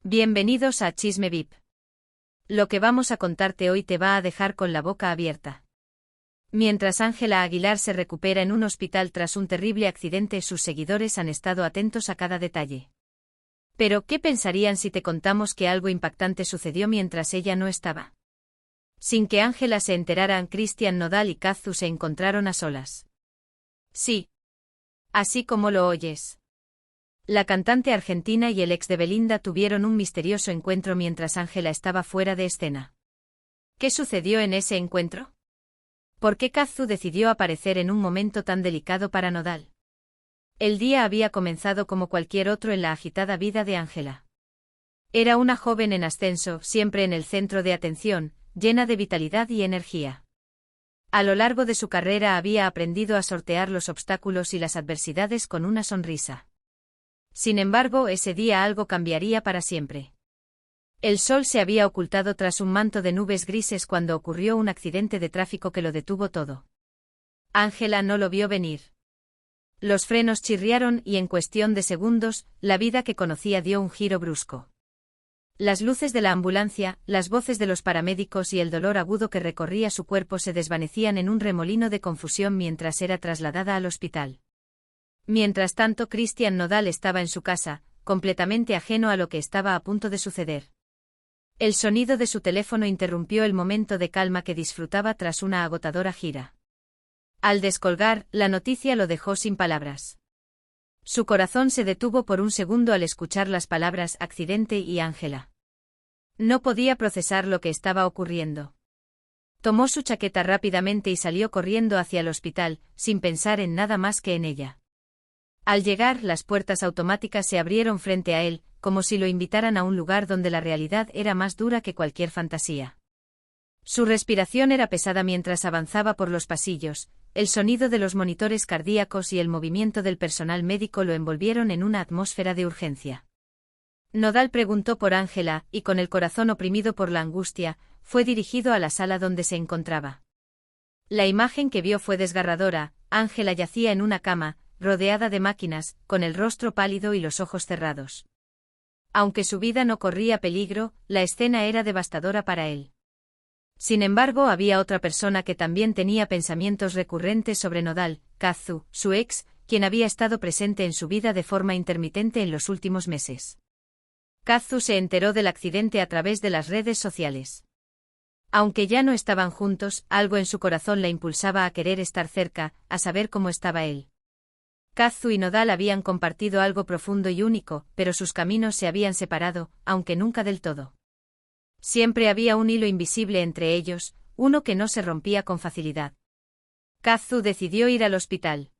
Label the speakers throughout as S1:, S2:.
S1: Bienvenidos a Chisme VIP. Lo que vamos a contarte hoy te va a dejar con la boca abierta. Mientras Ángela Aguilar se recupera en un hospital tras un terrible accidente, sus seguidores han estado atentos a cada detalle. Pero, ¿qué pensarían si te contamos que algo impactante sucedió mientras ella no estaba? Sin que Ángela se enterara, Cristian Nodal y Cazzu se encontraron a solas. Sí. Así como lo oyes. La cantante argentina y el ex de Belinda tuvieron un misterioso encuentro mientras Ángela estaba fuera de escena. ¿Qué sucedió en ese encuentro? ¿Por qué Cazzu decidió aparecer en un momento tan delicado para Nodal? El día había comenzado como cualquier otro en la agitada vida de Ángela. Era una joven en ascenso, siempre en el centro de atención, llena de vitalidad y energía. A lo largo de su carrera había aprendido a sortear los obstáculos y las adversidades con una sonrisa. Sin embargo, ese día algo cambiaría para siempre. El sol se había ocultado tras un manto de nubes grises cuando ocurrió un accidente de tráfico que lo detuvo todo. Ángela no lo vio venir. Los frenos chirriaron y en cuestión de segundos, la vida que conocía dio un giro brusco. Las luces de la ambulancia, las voces de los paramédicos y el dolor agudo que recorría su cuerpo se desvanecían en un remolino de confusión mientras era trasladada al hospital. Mientras tanto, Cristian Nodal estaba en su casa, completamente ajeno a lo que estaba a punto de suceder. El sonido de su teléfono interrumpió el momento de calma que disfrutaba tras una agotadora gira. Al descolgar, la noticia lo dejó sin palabras. Su corazón se detuvo por un segundo al escuchar las palabras accidente y Ángela. No podía procesar lo que estaba ocurriendo. Tomó su chaqueta rápidamente y salió corriendo hacia el hospital, sin pensar en nada más que en ella. Al llegar, las puertas automáticas se abrieron frente a él, como si lo invitaran a un lugar donde la realidad era más dura que cualquier fantasía. Su respiración era pesada mientras avanzaba por los pasillos, el sonido de los monitores cardíacos y el movimiento del personal médico lo envolvieron en una atmósfera de urgencia. Nodal preguntó por Ángela, y con el corazón oprimido por la angustia, fue dirigido a la sala donde se encontraba. La imagen que vio fue desgarradora. Ángela yacía en una cama, rodeada de máquinas, con el rostro pálido y los ojos cerrados. Aunque su vida no corría peligro, la escena era devastadora para él. Sin embargo, había otra persona que también tenía pensamientos recurrentes sobre Nodal, Cazzu, su ex, quien había estado presente en su vida de forma intermitente en los últimos meses. Cazzu se enteró del accidente a través de las redes sociales. Aunque ya no estaban juntos, algo en su corazón la impulsaba a querer estar cerca, a saber cómo estaba él. Cazzu y Nodal habían compartido algo profundo y único, pero sus caminos se habían separado, aunque nunca del todo. Siempre había un hilo invisible entre ellos, uno que no se rompía con facilidad. Cazzu decidió ir al hospital.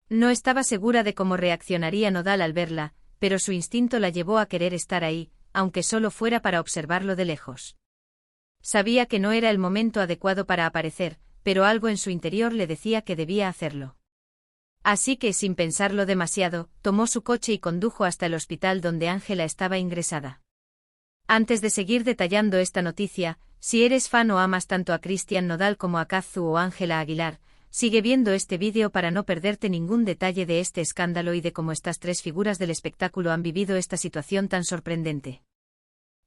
S1: No estaba segura de cómo reaccionaría Nodal al verla, pero su instinto la llevó a querer estar ahí, aunque solo fuera para observarlo de lejos. Sabía que no era el momento adecuado para aparecer, pero algo en su interior le decía que debía hacerlo. Así que, sin pensarlo demasiado, tomó su coche y condujo hasta el hospital donde Ángela estaba ingresada. Antes de seguir detallando esta noticia, si eres fan o amas tanto a Cristian Nodal como a Cazzu o Ángela Aguilar, sigue viendo este vídeo para no perderte ningún detalle de este escándalo y de cómo estas tres figuras del espectáculo han vivido esta situación tan sorprendente.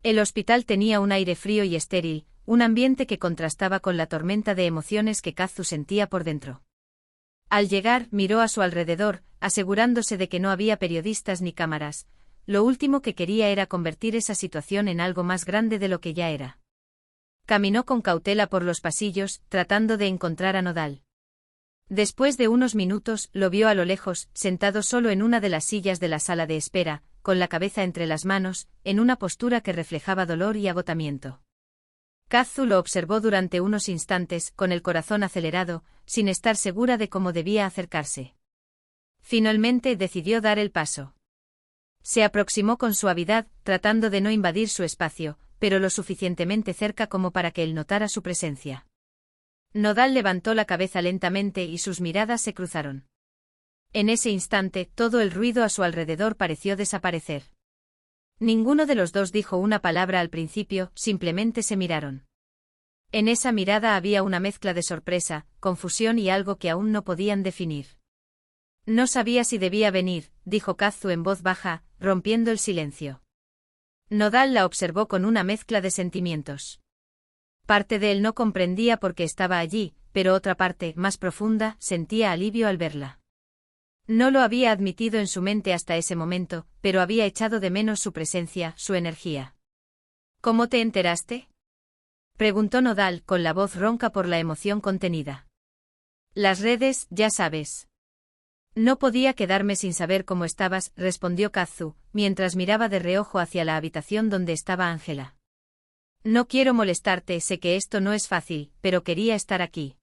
S1: El hospital tenía un aire frío y estéril, un ambiente que contrastaba con la tormenta de emociones que Cazzu sentía por dentro. Al llegar, miró a su alrededor, asegurándose de que no había periodistas ni cámaras. Lo último que quería era convertir esa situación en algo más grande de lo que ya era. Caminó con cautela por los pasillos, tratando de encontrar a Nodal. Después de unos minutos, lo vio a lo lejos, sentado solo en una de las sillas de la sala de espera, con la cabeza entre las manos, en una postura que reflejaba dolor y agotamiento. Cazzu lo observó durante unos instantes, con el corazón acelerado, sin estar segura de cómo debía acercarse. Finalmente decidió dar el paso. Se aproximó con suavidad, tratando de no invadir su espacio, pero lo suficientemente cerca como para que él notara su presencia. Nodal levantó la cabeza lentamente y sus miradas se cruzaron. En ese instante, todo el ruido a su alrededor pareció desaparecer. Ninguno de los dos dijo una palabra al principio, simplemente se miraron. En esa mirada había una mezcla de sorpresa, confusión y algo que aún no podían definir. No sabía si debía venir, dijo Cazzu en voz baja, rompiendo el silencio. Nodal la observó con una mezcla de sentimientos. Parte de él no comprendía por qué estaba allí, pero otra parte, más profunda, sentía alivio al verla. No lo había admitido en su mente hasta ese momento, pero había echado de menos su presencia, su energía. ¿Cómo te enteraste?, preguntó Nodal, con la voz ronca por la emoción contenida. Las redes, ya sabes. No podía quedarme sin saber cómo estabas, respondió Kazu, mientras miraba de reojo hacia la habitación donde estaba Ángela. No quiero molestarte, sé que esto no es fácil, pero quería estar aquí.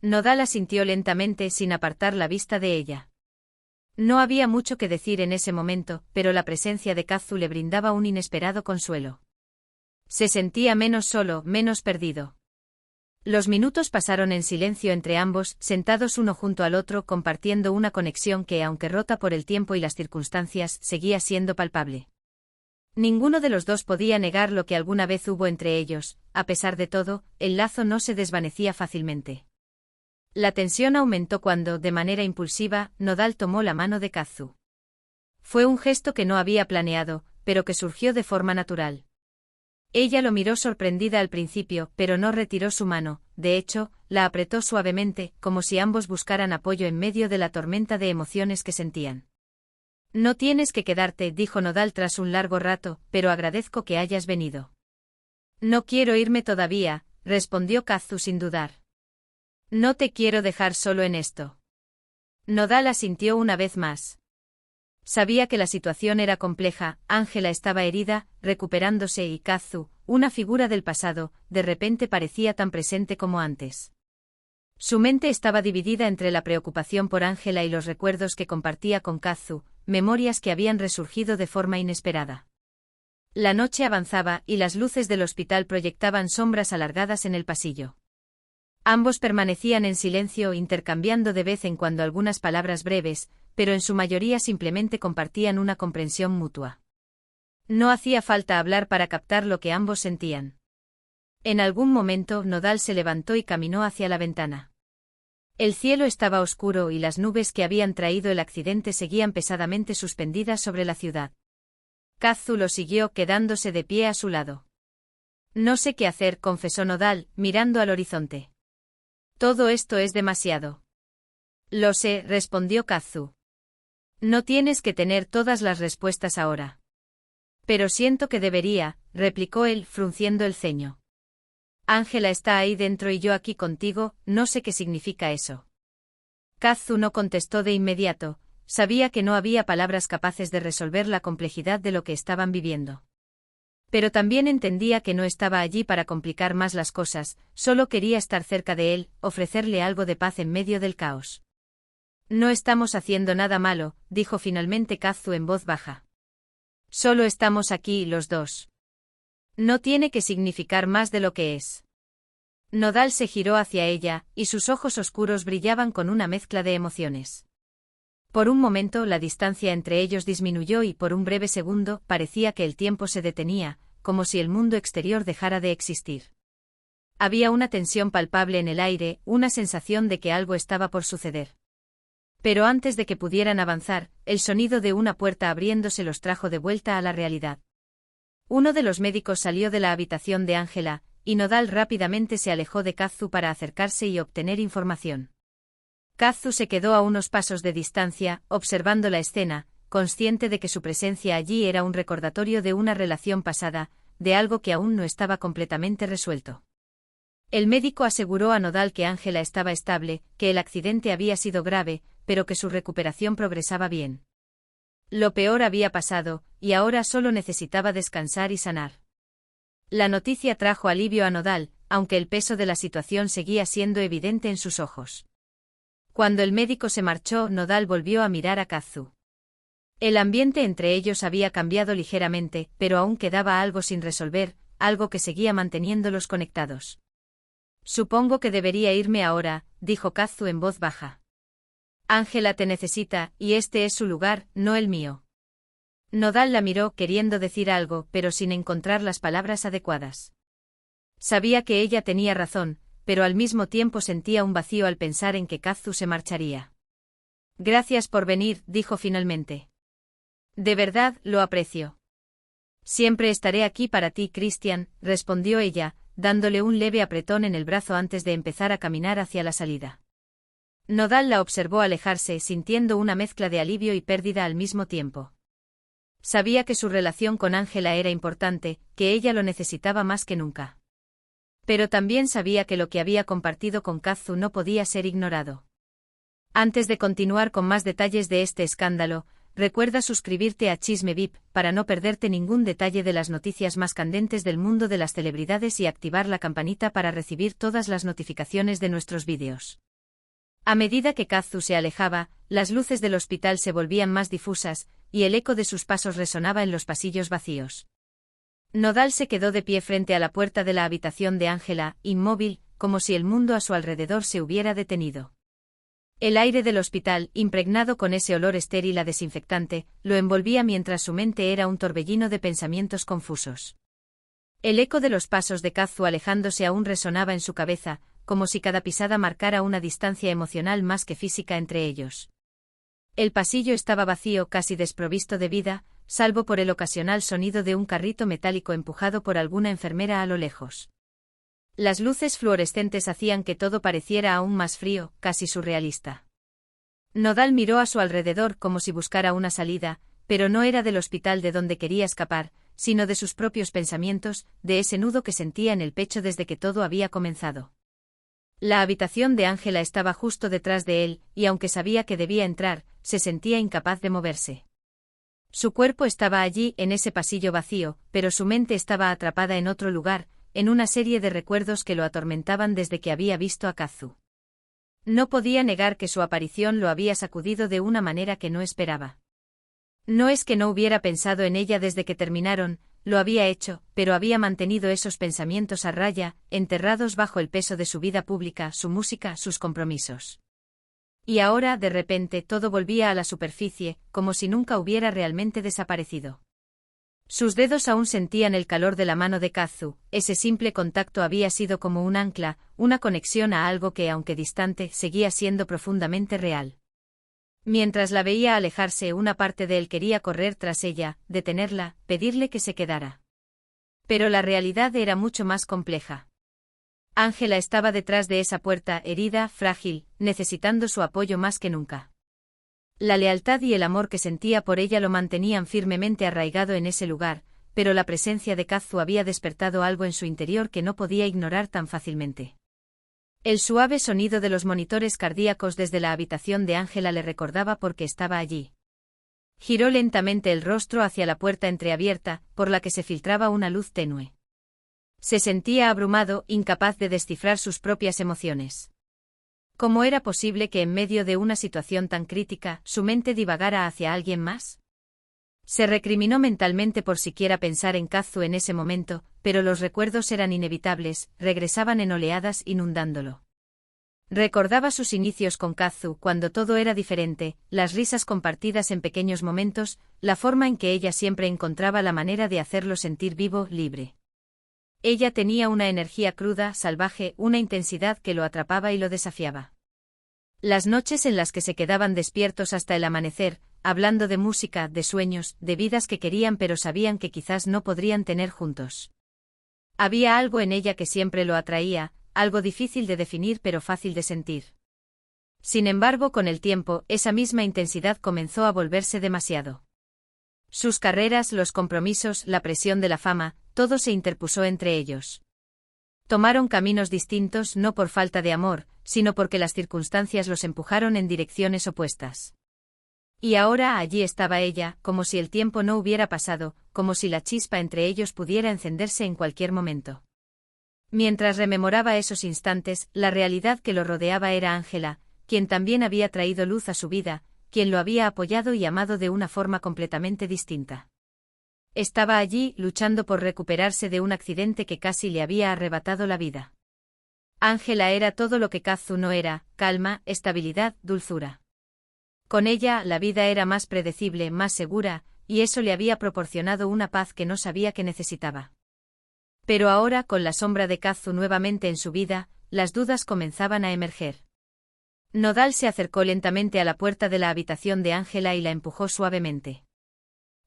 S1: Nodal asintió lentamente sin apartar la vista de ella. No había mucho que decir en ese momento, pero la presencia de Kazu le brindaba un inesperado consuelo. Se sentía menos solo, menos perdido. Los minutos pasaron en silencio entre ambos, sentados uno junto al otro, compartiendo una conexión que, aunque rota por el tiempo y las circunstancias, seguía siendo palpable. Ninguno de los dos podía negar lo que alguna vez hubo entre ellos. A pesar de todo, el lazo no se desvanecía fácilmente. La tensión aumentó cuando, de manera impulsiva, Nodal tomó la mano de Kazu. Fue un gesto que no había planeado, pero que surgió de forma natural. Ella lo miró sorprendida al principio, pero no retiró su mano, de hecho, la apretó suavemente, como si ambos buscaran apoyo en medio de la tormenta de emociones que sentían. No tienes que quedarte, dijo Nodal tras un largo rato, pero agradezco que hayas venido. No quiero irme todavía, respondió Kazu sin dudar. No te quiero dejar solo en esto. Nodal asintió una vez más. Sabía que la situación era compleja, Ángela estaba herida, recuperándose y Kazu, una figura del pasado, de repente parecía tan presente como antes. Su mente estaba dividida entre la preocupación por Ángela y los recuerdos que compartía con Kazu, memorias que habían resurgido de forma inesperada. La noche avanzaba y las luces del hospital proyectaban sombras alargadas en el pasillo. Ambos permanecían en silencio, intercambiando de vez en cuando algunas palabras breves, pero en su mayoría simplemente compartían una comprensión mutua. No hacía falta hablar para captar lo que ambos sentían. En algún momento Nodal se levantó y caminó hacia la ventana. El cielo estaba oscuro y las nubes que habían traído el accidente seguían pesadamente suspendidas sobre la ciudad. Kazu lo siguió, quedándose de pie a su lado. No sé qué hacer, confesó Nodal, mirando al horizonte. Todo esto es demasiado. Lo sé, respondió Kazu. No tienes que tener todas las respuestas ahora. Pero siento que debería, replicó él, frunciendo el ceño. Ángela está ahí dentro y yo aquí contigo, no sé qué significa eso. Kazu no contestó de inmediato, sabía que no había palabras capaces de resolver la complejidad de lo que estaban viviendo. Pero también entendía que no estaba allí para complicar más las cosas, solo quería estar cerca de él, ofrecerle algo de paz en medio del caos. No estamos haciendo nada malo, dijo finalmente Kazu en voz baja. Solo estamos aquí los dos. No tiene que significar más de lo que es. Nodal se giró hacia ella, y sus ojos oscuros brillaban con una mezcla de emociones. Por un momento la distancia entre ellos disminuyó y por un breve segundo parecía que el tiempo se detenía, como si el mundo exterior dejara de existir. Había una tensión palpable en el aire, una sensación de que algo estaba por suceder. Pero antes de que pudieran avanzar, el sonido de una puerta abriéndose los trajo de vuelta a la realidad. Uno de los médicos salió de la habitación de Ángela, y Nodal rápidamente se alejó de Kazu para acercarse y obtener información. Kazu se quedó a unos pasos de distancia, observando la escena, consciente de que su presencia allí era un recordatorio de una relación pasada, de algo que aún no estaba completamente resuelto. El médico aseguró a Nodal que Ángela estaba estable, que el accidente había sido grave, pero que su recuperación progresaba bien. Lo peor había pasado, y ahora solo necesitaba descansar y sanar. La noticia trajo alivio a Nodal, aunque el peso de la situación seguía siendo evidente en sus ojos. Cuando el médico se marchó, Nodal volvió a mirar a Kazu. El ambiente entre ellos había cambiado ligeramente, pero aún quedaba algo sin resolver, algo que seguía manteniéndolos conectados. Supongo que debería irme ahora, dijo Kazu en voz baja. Ángela te necesita, y este es su lugar, no el mío. Nodal la miró queriendo decir algo, pero sin encontrar las palabras adecuadas. Sabía que ella tenía razón, pero al mismo tiempo sentía un vacío al pensar en que Kazu se marcharía. Gracias por venir, dijo finalmente. De verdad, lo aprecio. Siempre estaré aquí para ti, Christian, respondió ella, dándole un leve apretón en el brazo antes de empezar a caminar hacia la salida. Nodal la observó alejarse, sintiendo una mezcla de alivio y pérdida al mismo tiempo. Sabía que su relación con Ángela era importante, que ella lo necesitaba más que nunca. Pero también sabía que lo que había compartido con Kazu no podía ser ignorado. Antes de continuar con más detalles de este escándalo, recuerda suscribirte a Chisme VIP para no perderte ningún detalle de las noticias más candentes del mundo de las celebridades y activar la campanita para recibir todas las notificaciones de nuestros vídeos. A medida que Kazu se alejaba, las luces del hospital se volvían más difusas, y el eco de sus pasos resonaba en los pasillos vacíos. Nodal se quedó de pie frente a la puerta de la habitación de Ángela, inmóvil, como si el mundo a su alrededor se hubiera detenido. El aire del hospital, impregnado con ese olor estéril a desinfectante, lo envolvía mientras su mente era un torbellino de pensamientos confusos. El eco de los pasos de Kazu alejándose aún resonaba en su cabeza, como si cada pisada marcara una distancia emocional más que física entre ellos. El pasillo estaba vacío, casi desprovisto de vida, salvo por el ocasional sonido de un carrito metálico empujado por alguna enfermera a lo lejos. Las luces fluorescentes hacían que todo pareciera aún más frío, casi surrealista. Nodal miró a su alrededor como si buscara una salida, pero no era del hospital de donde quería escapar, sino de sus propios pensamientos, de ese nudo que sentía en el pecho desde que todo había comenzado. La habitación de Ángela estaba justo detrás de él, y aunque sabía que debía entrar, se sentía incapaz de moverse. Su cuerpo estaba allí, en ese pasillo vacío, pero su mente estaba atrapada en otro lugar, en una serie de recuerdos que lo atormentaban desde que había visto a Kazu. No podía negar que su aparición lo había sacudido de una manera que no esperaba. No es que no hubiera pensado en ella desde que terminaron, lo había hecho, pero había mantenido esos pensamientos a raya, enterrados bajo el peso de su vida pública, su música, sus compromisos. Y ahora, de repente, todo volvía a la superficie, como si nunca hubiera realmente desaparecido. Sus dedos aún sentían el calor de la mano de Kazu, ese simple contacto había sido como un ancla, una conexión a algo que, aunque distante, seguía siendo profundamente real. Mientras la veía alejarse, una parte de él quería correr tras ella, detenerla, pedirle que se quedara. Pero la realidad era mucho más compleja. Ángela estaba detrás de esa puerta, herida, frágil, necesitando su apoyo más que nunca. La lealtad y el amor que sentía por ella lo mantenían firmemente arraigado en ese lugar, pero la presencia de Kazu había despertado algo en su interior que no podía ignorar tan fácilmente. El suave sonido de los monitores cardíacos desde la habitación de Ángela le recordaba por qué estaba allí. Giró lentamente el rostro hacia la puerta entreabierta, por la que se filtraba una luz tenue. Se sentía abrumado, incapaz de descifrar sus propias emociones. ¿Cómo era posible que en medio de una situación tan crítica, su mente divagara hacia alguien más? Se recriminó mentalmente por siquiera pensar en Kazu en ese momento, pero los recuerdos eran inevitables, regresaban en oleadas inundándolo. Recordaba sus inicios con Kazu cuando todo era diferente, las risas compartidas en pequeños momentos, la forma en que ella siempre encontraba la manera de hacerlo sentir vivo, libre. Ella tenía una energía cruda, salvaje, una intensidad que lo atrapaba y lo desafiaba. Las noches en las que se quedaban despiertos hasta el amanecer, hablando de música, de sueños, de vidas que querían pero sabían que quizás no podrían tener juntos. Había algo en ella que siempre lo atraía, algo difícil de definir pero fácil de sentir. Sin embargo, con el tiempo, esa misma intensidad comenzó a volverse demasiado. Sus carreras, los compromisos, la presión de la fama, todo se interpuso entre ellos. Tomaron caminos distintos no por falta de amor, sino porque las circunstancias los empujaron en direcciones opuestas. Y ahora allí estaba ella, como si el tiempo no hubiera pasado, como si la chispa entre ellos pudiera encenderse en cualquier momento. Mientras rememoraba esos instantes, la realidad que lo rodeaba era Ángela, quien también había traído luz a su vida, quien lo había apoyado y amado de una forma completamente distinta. Estaba allí, luchando por recuperarse de un accidente que casi le había arrebatado la vida. Ángela era todo lo que Kazu no era: calma, estabilidad, dulzura. Con ella, la vida era más predecible, más segura, y eso le había proporcionado una paz que no sabía que necesitaba. Pero ahora, con la sombra de Kazu nuevamente en su vida, las dudas comenzaban a emerger. Nodal se acercó lentamente a la puerta de la habitación de Ángela y la empujó suavemente.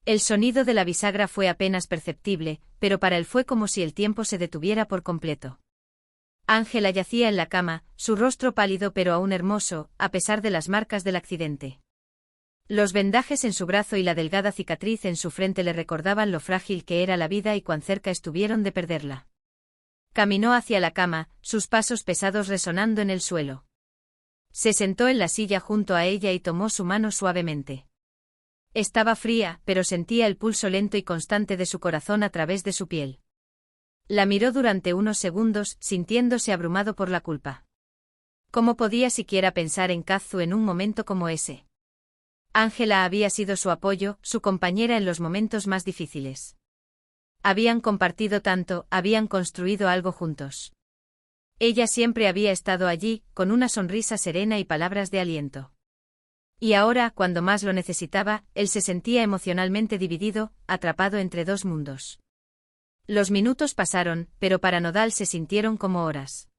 S1: El sonido de la bisagra fue apenas perceptible, pero para él fue como si el tiempo se detuviera por completo. Ángela yacía en la cama, su rostro pálido pero aún hermoso, a pesar de las marcas del accidente. Los vendajes en su brazo y la delgada cicatriz en su frente le recordaban lo frágil que era la vida y cuán cerca estuvieron de perderla. Caminó hacia la cama, sus pasos pesados resonando en el suelo. Se sentó en la silla junto a ella y tomó su mano suavemente. Estaba fría, pero sentía el pulso lento y constante de su corazón a través de su piel. La miró durante unos segundos, sintiéndose abrumado por la culpa. ¿Cómo podía siquiera pensar en Kazu en un momento como ese? Ángela había sido su apoyo, su compañera en los momentos más difíciles. Habían compartido tanto, habían construido algo juntos. Ella siempre había estado allí, con una sonrisa serena y palabras de aliento. Y ahora, cuando más lo necesitaba, él se sentía emocionalmente dividido, atrapado entre dos mundos. Los minutos pasaron, pero para Nodal se sintieron como horas.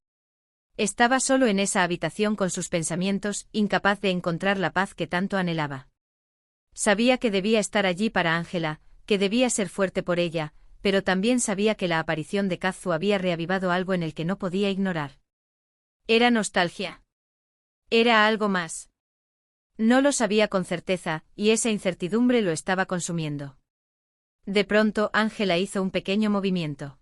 S1: Estaba solo en esa habitación con sus pensamientos, incapaz de encontrar la paz que tanto anhelaba. Sabía que debía estar allí para Ángela, que debía ser fuerte por ella, pero también sabía que la aparición de Kazu había reavivado algo en el que no podía ignorar. ¿Era nostalgia? ¿Era algo más? No lo sabía con certeza, y esa incertidumbre lo estaba consumiendo. De pronto, Ángela hizo un pequeño movimiento.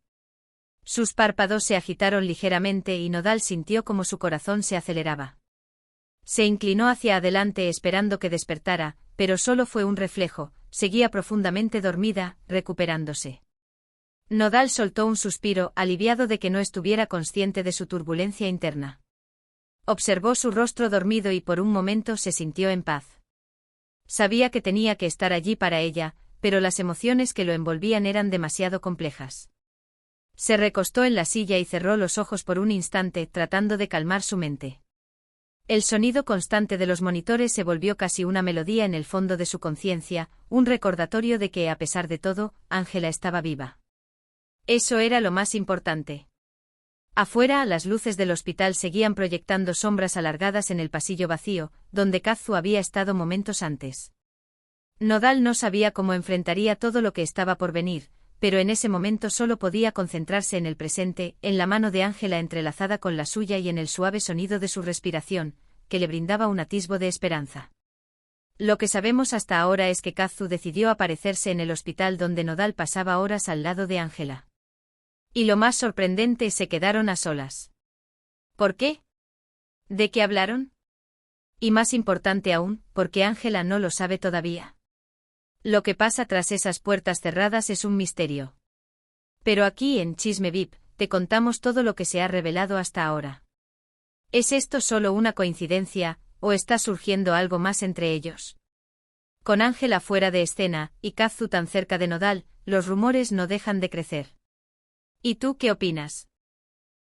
S1: Sus párpados se agitaron ligeramente y Nodal sintió como su corazón se aceleraba. Se inclinó hacia adelante esperando que despertara, pero solo fue un reflejo, seguía profundamente dormida, recuperándose. Nodal soltó un suspiro, aliviado de que no estuviera consciente de su turbulencia interna. Observó su rostro dormido y por un momento se sintió en paz. Sabía que tenía que estar allí para ella, pero las emociones que lo envolvían eran demasiado complejas. Se recostó en la silla y cerró los ojos por un instante, tratando de calmar su mente. El sonido constante de los monitores se volvió casi una melodía en el fondo de su conciencia, un recordatorio de que, a pesar de todo, Ángela estaba viva. Eso era lo más importante. Afuera, las luces del hospital seguían proyectando sombras alargadas en el pasillo vacío, donde Kazu había estado momentos antes. Nodal no sabía cómo enfrentaría todo lo que estaba por venir, pero en ese momento solo podía concentrarse en el presente, en la mano de Ángela entrelazada con la suya y en el suave sonido de su respiración, que le brindaba un atisbo de esperanza. Lo que sabemos hasta ahora es que Kazu decidió aparecerse en el hospital donde Nodal pasaba horas al lado de Ángela. Y lo más sorprendente, se quedaron a solas. ¿Por qué? ¿De qué hablaron? Y más importante aún, porque Ángela no lo sabe todavía. Lo que pasa tras esas puertas cerradas es un misterio. Pero aquí en Chisme VIP, te contamos todo lo que se ha revelado hasta ahora. ¿Es esto solo una coincidencia, o está surgiendo algo más entre ellos? Con Ángela fuera de escena, y Kazu tan cerca de Nodal, los rumores no dejan de crecer. ¿Y tú qué opinas?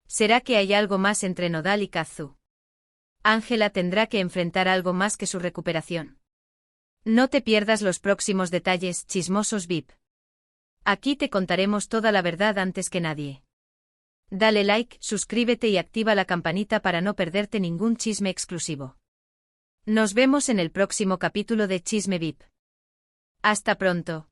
S1: ¿Será que hay algo más entre Nodal y Kazu? Ángela tendrá que enfrentar algo más que su recuperación. No te pierdas los próximos detalles, Chismosos VIP. Aquí te contaremos toda la verdad antes que nadie. Dale like, suscríbete y activa la campanita para no perderte ningún chisme exclusivo. Nos vemos en el próximo capítulo de Chisme VIP. Hasta pronto.